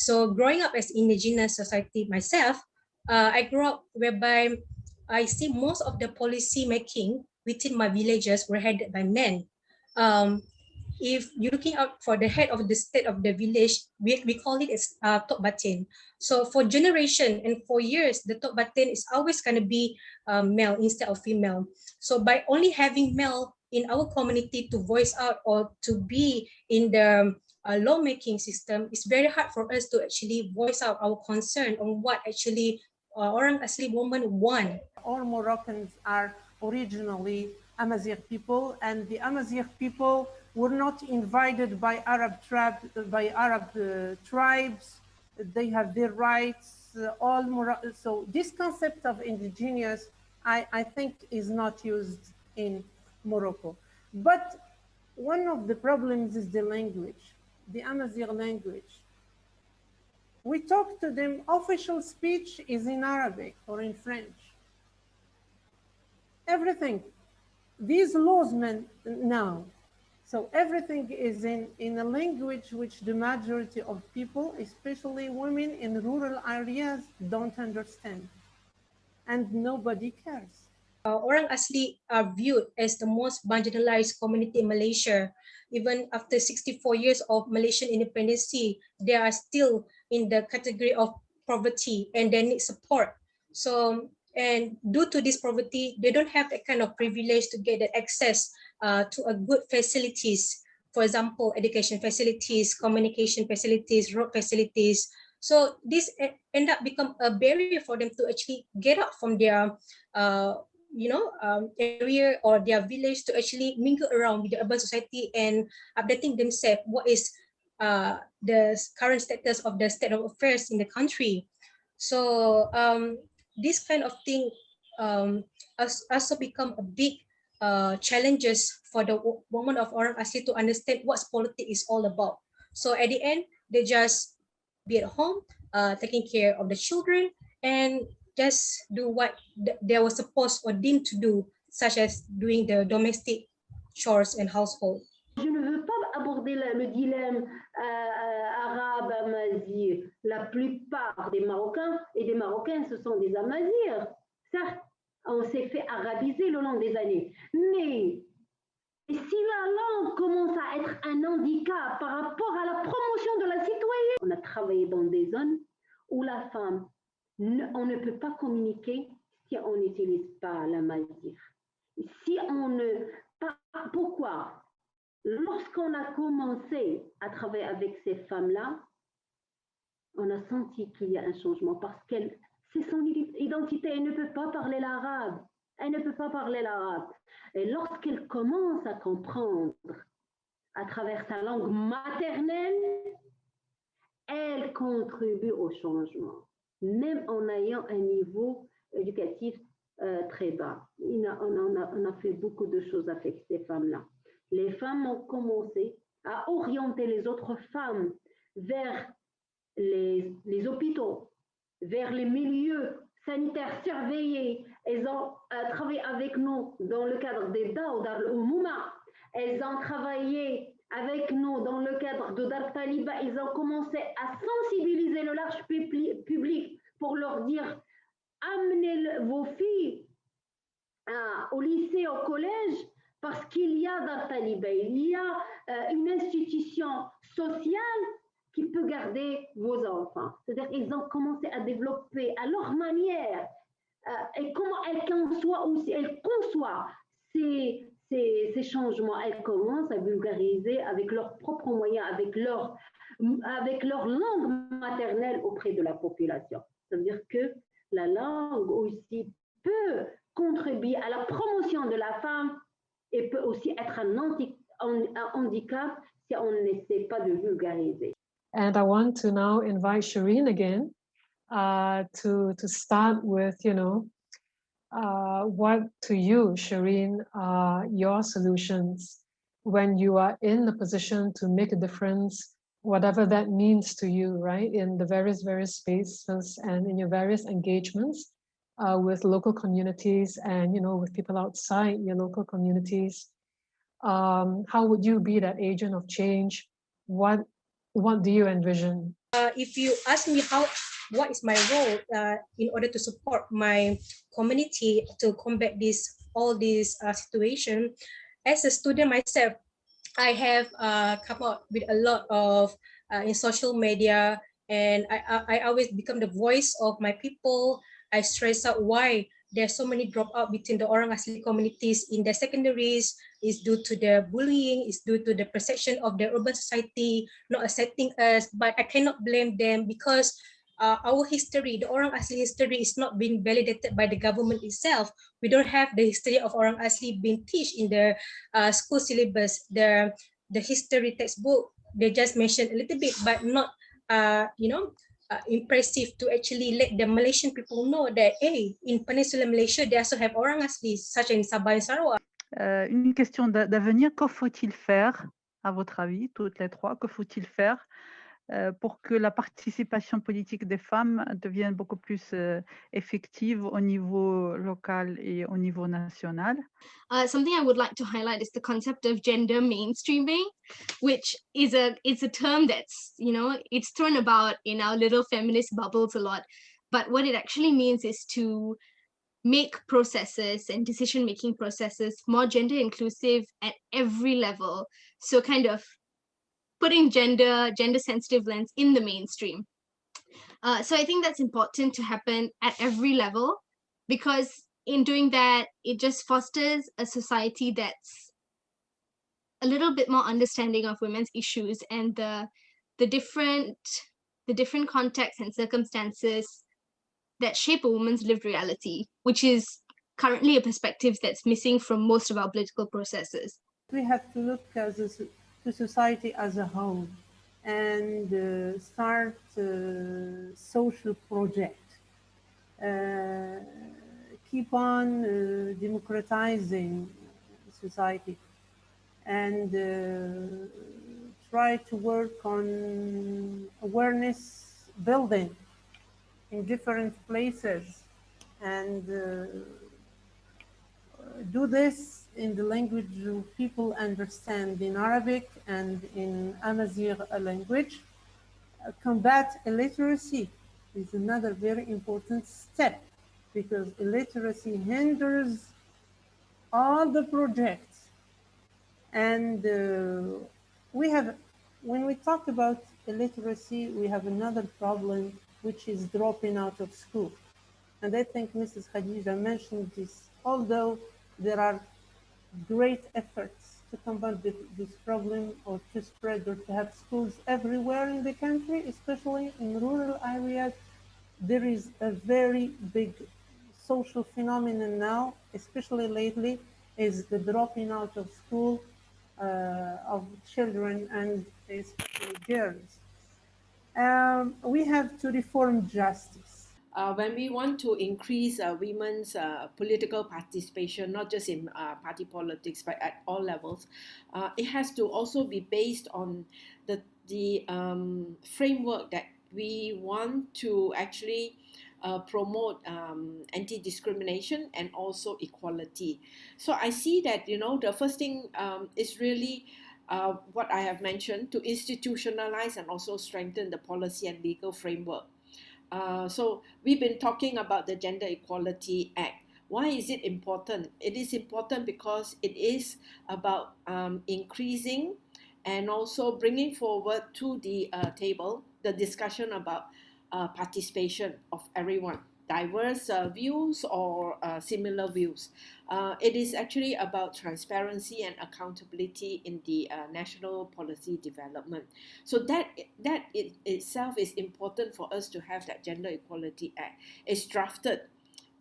So growing up as indigenous society myself, I grew up whereby I see most of the policy making within my villages were headed by men. If you're looking out for the head of the state of the village, we call it as Tok Batin. So for generation and for years, the Tok Batin is always going to be male instead of female. So by only having male in our community to voice out or to be in the lawmaking system, it's very hard for us to actually voice out our concern on what actually Orang Asli women want. All Moroccans are originally Amazigh people, and the Amazigh people were not invited by Arab tribes. They have their rights. So this concept of indigenous, I think, is not used in Morocco. But one of the problems is the language, the Amazigh language. We talk to them, official speech is in Arabic or in French. Everything, these laws now, so everything is in a language which the majority of people, especially women in rural areas, don't understand, and nobody cares. Orang Asli are viewed as the most marginalized community in Malaysia. Even after 64 years of Malaysian independence, they are still in the category of poverty and they need support. So, and due to this poverty, they don't have that kind of privilege to get that access to a good facilities. For example, education facilities, communication facilities, road facilities. So this end up become a barrier for them to actually get out from their area or their village to actually mingle around with the urban society and updating themselves what is the current status of the state of affairs in the country. So this kind of thing also become a big challenges for the woman of Orang Asli to understand what politics is all about. So at the end, they just be at home, taking care of the children, and just do what they were supposed or deemed to do, such as doing the domestic chores and household. Je ne veux pas aborder le dilemme arabe, amazigh. La plupart des Marocains et des Marocaines, ce sont des amazirs. Certes, on s'est fait arabiser le long des années. Mais si la langue commence à être un handicap par rapport à la promotion de la citoyenneté, on a travaillé dans des zones où la femme, on ne peut pas communiquer si on n'utilise pas l'amazigh. Si on ne... Pourquoi? Lorsqu'on a commencé à travailler avec ces femmes-là, on a senti qu'il y a un changement parce qu'elle, c'est son identité, elle ne peut pas parler l'arabe. Elle ne peut pas parler l'arabe. Et lorsqu'elle commence à comprendre à travers sa langue maternelle, elle contribue au changement, même en ayant un niveau éducatif très bas. On a fait beaucoup de choses avec ces femmes-là. Les femmes ont commencé à orienter les autres femmes vers les hôpitaux, vers les milieux sanitaires surveillés. Elles ont travaillé avec nous dans le cadre des DAO, Dar al-Oumouma. Elles ont travaillé avec nous dans le cadre de Dar Taliba. Ils ont commencé à sensibiliser le large public pour leur dire amenez vos filles au lycée, au collège, parce qu'il y a Dar Taliba, il y a une institution sociale qui peut garder vos enfants. C'est-à-dire qu'ils ont commencé à développer à leur manière et comment elles conçoivent ces changements. Elles commencent à vulgariser avec leurs propres moyens, avec leur langue maternelle auprès de la population. C'est-à-dire que la langue aussi peut contribuer à la promotion de la femme et peut aussi être un handicap si on n'essaie pas de vulgariser. And I want to now invite Shireen again to start with, what to you, Shireen, are your solutions when you are in the position to make a difference, whatever that means to you, right, in the various spaces and in your various engagements with local communities and, with people outside your local communities. How would you be that agent of change? What do you envision If you ask me what is my role in order to support my community to combat all this situation, as a student myself, I have come up with a lot of in social media, and I always become the voice of my people. I stress out why there's so many dropout between the Orang Asli communities in the secondaries is due to the bullying, is due to the perception of the urban society not accepting us. But I cannot blame them because our history, the Orang Asli history, is not being validated by the government itself. We don't have the history of Orang Asli being taught in the school syllabus. The history textbook, they just mentioned a little bit, but not impressive to actually let the Malaysian people know that, hey, in Peninsula Malaysia, they also have Orang Asli, such in Sabah and Sarawak. Une question d'avenir, que faut-il faire, à votre avis, toutes les trois, que faut-il faire pour que la participation politique des femmes devienne beaucoup plus effective au niveau local et au niveau national? Something I would like to highlight is the concept of gender mainstreaming, which is a term that's, it's thrown about in our little feminist bubbles a lot. But what it actually means is to make processes and decision-making processes more gender inclusive at every level. So kind of putting gender sensitive lens in the mainstream. So I think that's important to happen at every level, because in doing that, it just fosters a society that's a little bit more understanding of women's issues and the different contexts and circumstances that shape a woman's lived reality, which is currently a perspective that's missing from most of our political processes. We have to look to society as a whole and start a social project. Keep on democratizing society and try to work on awareness building in different places and do this in the language people understand, in Arabic and in Amazigh language. Combat illiteracy is another very important step, because illiteracy hinders all the projects. And when we talk about illiteracy, we have another problem, which is dropping out of school. And I think Mrs. Khadija mentioned this, although there are great efforts to combat this problem, or to spread, or to have schools everywhere in the country, especially in rural areas. There is a very big social phenomenon now, especially lately, is the dropping out of school of children, and especially girls. We have to reform justice. When we want to increase women's political participation, not just in party politics, but at all levels, it has to also be based on the framework that we want to actually promote anti-discrimination and also equality. So I see that, the first thing is really what I have mentioned, to institutionalize and also strengthen the policy and legal framework. So we've been talking about the Gender Equality Act. Why is it important? It is important because it is about increasing and also bringing forward to the table the discussion about participation of everyone, diverse views or similar views. It is actually about transparency and accountability in the national policy development. So that itself is important for us to have that Gender Equality Act. It's drafted,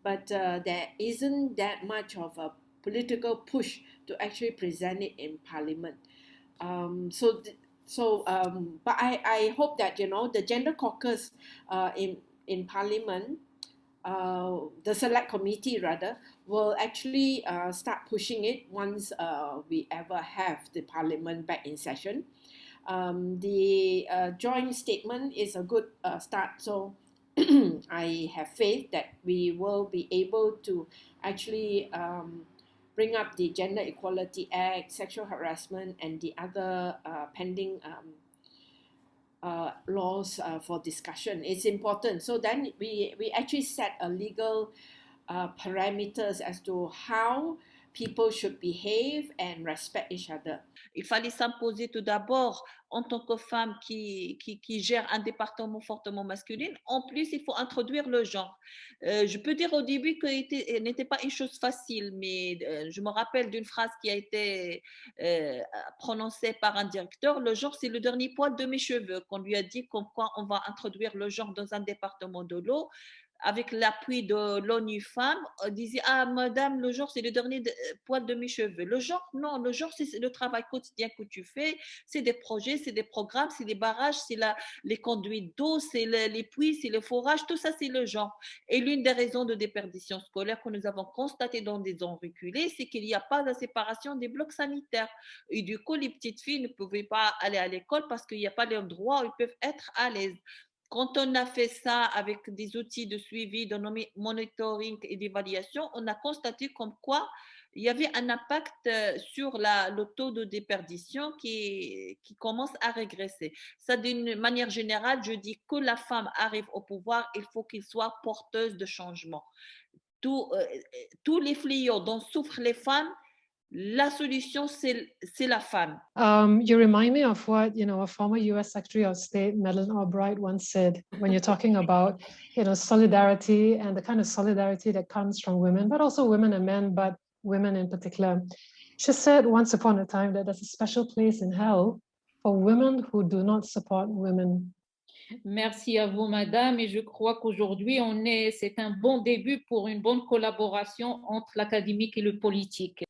but there isn't that much of a political push to actually present it in Parliament. But I hope that, the Gender Caucus in Parliament, the Select Committee rather, will actually start pushing it once we ever have the Parliament back in session. The joint statement is a good start, so I have faith that we will be able to actually bring up the Gender Equality Act, sexual harassment, and the other pending laws for discussion. It's important. So then we actually set a legal parameters as to how people should behave and respect each other. Il fallait s'imposer tout d'abord en tant que femme qui gère un département fortement masculin. En plus, il faut introduire le genre. Je peux dire au début que n'était pas une chose facile, mais je me rappelle d'une phrase qui a été prononcée par un directeur. Le genre, c'est le dernier poil de mes cheveux. Qu'on lui a dit comme quoi on va introduire le genre dans un département de l'eau. Avec l'appui de l'ONU Femmes, on disait « Ah, madame, le genre, c'est le dernier poil de mes cheveux. » Le genre, non, le genre, c'est le travail quotidien que tu fais. C'est des projets, c'est des programmes, c'est des barrages, c'est les conduites d'eau, c'est les puits, c'est le forage. Tout ça, c'est le genre. Et l'une des raisons de déperdition scolaire que nous avons constatées dans des zones reculées, c'est qu'il n'y a pas de séparation des blocs sanitaires. Et du coup, les petites filles ne pouvaient pas aller à l'école parce qu'il n'y a pas l'endroit où ils peuvent être à l'aise. Quand on a fait ça avec des outils de suivi, de monitoring et d'évaluation, on a constaté comme quoi il y avait un impact sur le taux de déperdition qui commence à régresser. Ça, d'une manière générale, je dis que la femme arrive au pouvoir, il faut qu'elle soit porteuse de changement. Tous les fléaux dont souffrent les femmes, la solution, c'est la femme. You remind me of what, a former US Secretary of State, Madeleine Albright, once said when you're talking about, solidarity and the kind of solidarity that comes from women, but also women and men, but women in particular. She said once upon a time that there's a special place in hell for women who do not support women. Merci à vous, madame. Et je crois qu'aujourd'hui, c'est un bon début pour une bonne collaboration entre l'académique et le politique.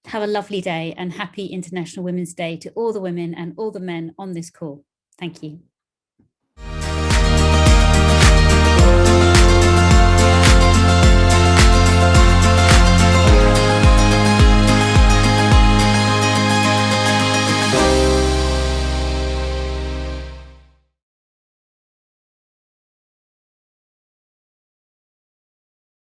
Have a lovely day and happy International Women's Day to all the women and all the men on this call. Thank you.